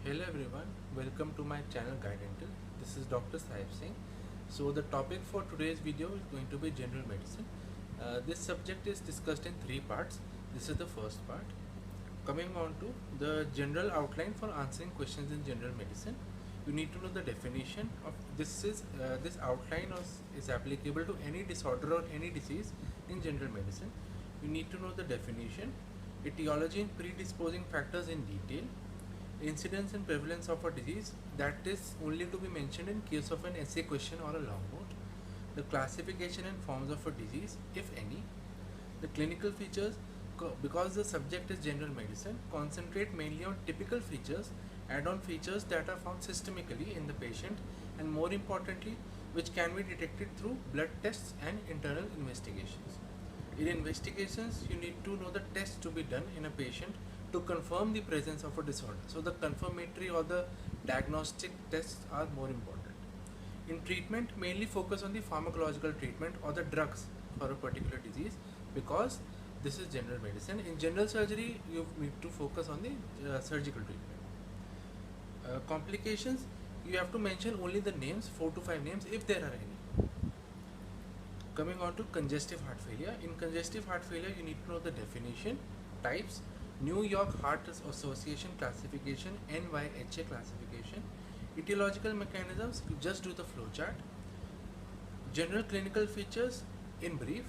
Hello everyone, welcome to my channel Guidental. This is Dr. Saib Singh. So the topic for today's video is going to be general medicine. This subject is discussed in three parts. This is the first part. Coming on to the general outline for answering questions in general medicine. You need to know the definition of this outline is applicable to any disorder or any disease in general medicine. You need to know the definition, etiology and predisposing factors in detail, incidence and prevalence of a disease that is only to be mentioned in case of an essay question or a long note, the classification and forms of a disease if any, the clinical features. Because the subject is general medicine, concentrate mainly on typical features, add-on features that are found systemically in the patient, and more importantly which can be detected through blood tests and internal investigations. In investigations, you need to know the tests to be done in a patient to confirm the presence of a disorder. So the confirmatory or the diagnostic tests are more important. In treatment, mainly focus on the pharmacological treatment or the drugs for a particular disease, because this is general medicine. In general surgery, you need to focus on the surgical treatment. Complications, you have to mention only the names, 4 to 5 names if there are any. Coming on to congestive heart failure. In congestive heart failure, you need to know the definition, types, New York Heart Association classification, NYHA classification, etiological mechanisms, you just do the flowchart, general clinical features in brief,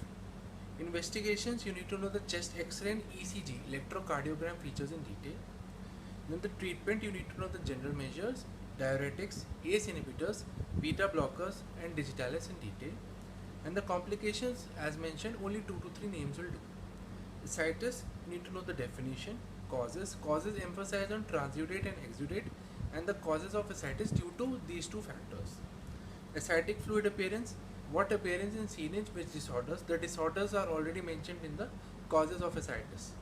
investigations, you need to know the chest X-ray and ECG, electrocardiogram features in detail. Then the treatment, you need to know the general measures, diuretics, ACE inhibitors, beta blockers and digitalis in detail. And the complications, as mentioned, only 2 to 3 names will do. Ascites, you need to know the definition, causes emphasize on transudate and exudate, and the causes of ascites due to these two factors. Ascitic fluid appearance, what appearance is seen in which disorders. The disorders are already mentioned in the causes of ascites.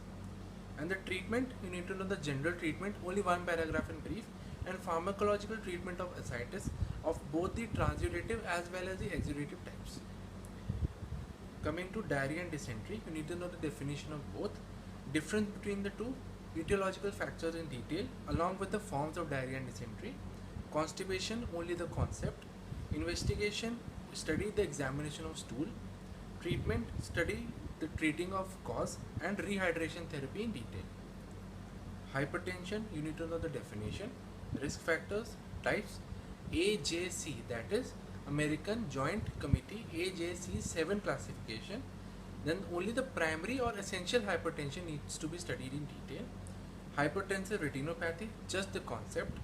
And the treatment, you need to know the general treatment, only one paragraph in brief, and pharmacological treatment of ascites of both the transudative as well as the exudative types. Coming to diarrhea and dysentery, you need to know the definition of both, difference between the two, etiological factors in detail along with the forms of diarrhea and dysentery. Constipation, only the concept. Investigation, study the examination of stool. Treatment, study the treating of cause, and rehydration therapy in detail. Hypertension, you need to know the definition, risk factors, types, AJC, that is American Joint Committee AJC 7 classification. Then only the primary or essential hypertension needs to be studied in detail. Hypertensive retinopathy, just the concept.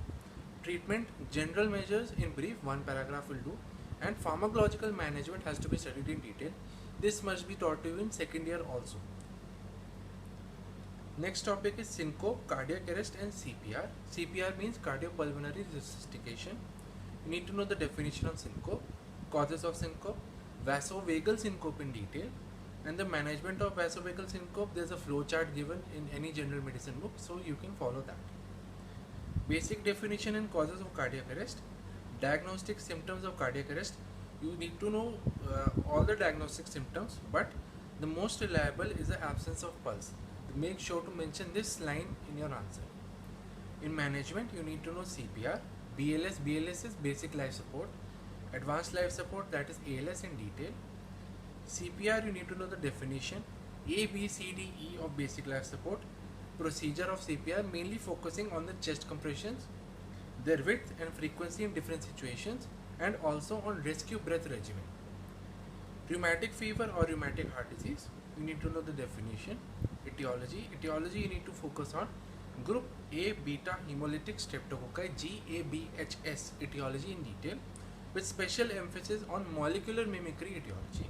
Treatment, general measures in brief, one paragraph will do, and pharmacological management has to be studied in detail. This must be taught to you in second year also. Next topic is syncope, cardiac arrest and CPR. CPR means cardiopulmonary resuscitation. You need to know the definition of syncope, causes of syncope, vasovagal syncope in detail, and the management of vasovagal syncope. There is a flow chart given in any general medicine book, so you can follow that. Basic definition and causes of cardiac arrest. Diagnostic symptoms of cardiac arrest. You need to know all the diagnostic symptoms, but the most reliable is the absence of pulse. Make sure to mention this line in your answer. In management, you need to know CPR, BLS is basic life support, advanced life support, that is ALS in detail. CPR, you need to know the definition, A, B, C, D, E of basic life support, procedure of CPR mainly focusing on the chest compressions, their width and frequency in different situations, and also on rescue breath regimen. Rheumatic fever or rheumatic heart disease, you need to know the definition. Etiology, you need to focus on group A beta hemolytic streptococci GABHS etiology in detail, with special emphasis on molecular mimicry etiology.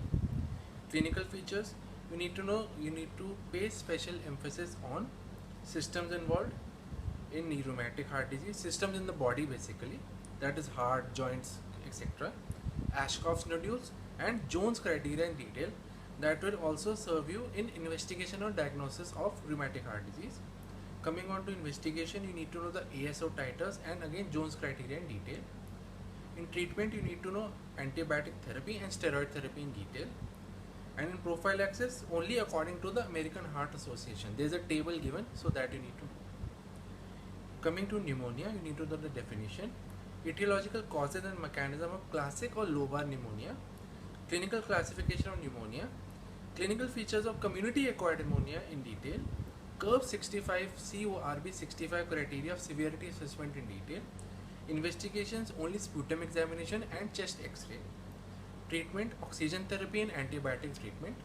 Clinical features, you need to pay special emphasis on systems involved in rheumatic heart disease, systems in the body basically, that is heart, joints, etc. Ashkoff's nodules and Jones criteria in detail, that will also serve you in investigation or diagnosis of rheumatic heart disease. Coming on to investigation, you need to know the ASO titers and again Jones criteria in detail. In treatment, you need to know antibiotic therapy and steroid therapy in detail. And in prophylaxis, only according to the American Heart Association. There is a table given, so that you need to know. Coming to pneumonia, you need to know the definition, etiological causes and mechanism of classic or lobar pneumonia, clinical classification of pneumonia, clinical features of community acquired pneumonia in detail, CURB 65, CORB 65 criteria of severity assessment in detail, investigations only sputum examination and chest x-ray, treatment oxygen therapy and antibiotic treatment,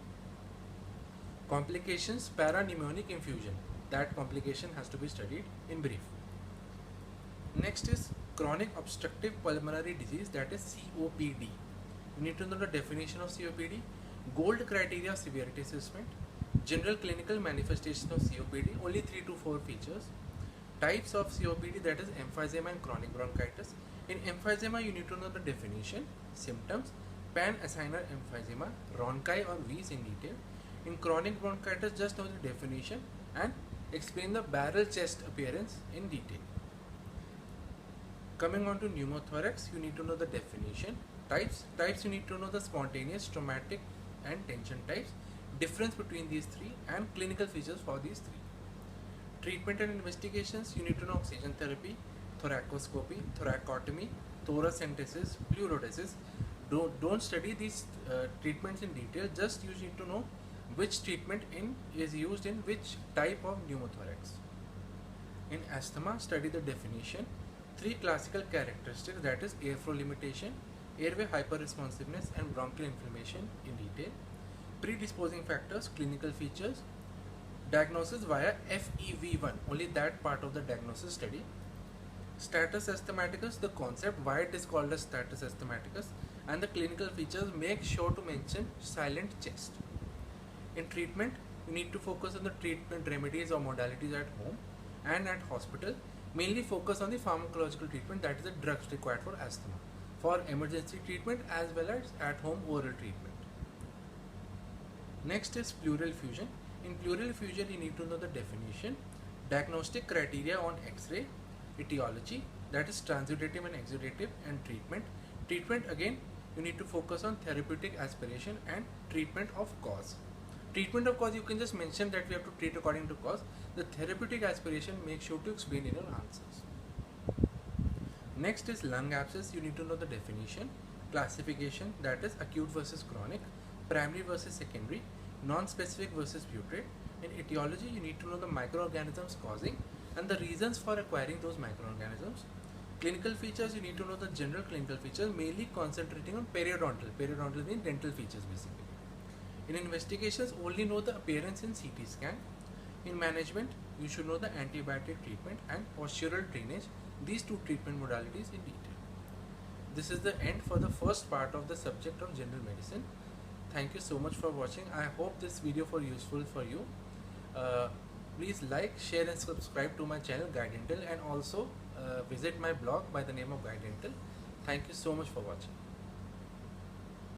complications parapneumonic infusion, that complication has to be studied in brief. Next is chronic obstructive pulmonary disease, that is COPD. You need to know the definition of COPD, GOLD criteria of severity assessment, general clinical manifestation of COPD, only 3 to 4 features, types of COPD, that is emphysema and chronic bronchitis. In emphysema, you need to know the definition, symptoms, pan-acinar emphysema, rhonchi or wheeze in detail. In chronic bronchitis, just know the definition and explain the barrel chest appearance in detail. Coming on to pneumothorax, you need to know the definition, types, you need to know the spontaneous, traumatic and tension types, difference between these three and clinical features for these three. Treatment and investigations, you need to know oxygen therapy, thoracoscopy, thoracotomy, thoracentesis, pleurodesis. Don't study these treatments in detail, just you need to know which treatment is used in which type of pneumothorax. In asthma, study the definition, 3 classical characteristics, that is airflow limitation, airway hyperresponsiveness and bronchial inflammation in detail, predisposing factors, clinical features, diagnosis via FEV1, only that part of the diagnosis study, status asthmaticus, the concept, why it is called as status asthmaticus, and the clinical features. Make sure to mention silent chest. In treatment, you need to focus on the treatment remedies or modalities at home and at hospital. Mainly focus on the pharmacological treatment, that is the drugs required for asthma, for emergency treatment as well as at home oral treatment. Next is pleural effusion. In pleural effusion, you need to know the definition, diagnostic criteria on X-ray, etiology, that is transudative and exudative, and treatment. Treatment, again, you need to focus on therapeutic aspiration and treatment of cause. Treatment of cause, you can just mention that we have to treat according to cause. The therapeutic aspiration, make sure to explain in your answers. Next is lung abscess. You need to know the definition, classification, that is acute versus chronic, primary versus secondary, non-specific versus putrate. In etiology, you need to know the microorganisms causing and the reasons for acquiring those microorganisms. Clinical features, you need to know the general clinical features, mainly concentrating on periodontal. Periodontal means dental features basically. In investigations, only know the appearance in CT scan. In management, you should know the antibiotic treatment and postural drainage, these 2 treatment modalities in detail. This is the end for the first part of the subject of general medicine. Thank you so much for watching. I hope this video was useful for you. Please like, share and subscribe to my channel Guide Dental, and also visit my blog by the name of Guide Dental. Thank you so much for watching.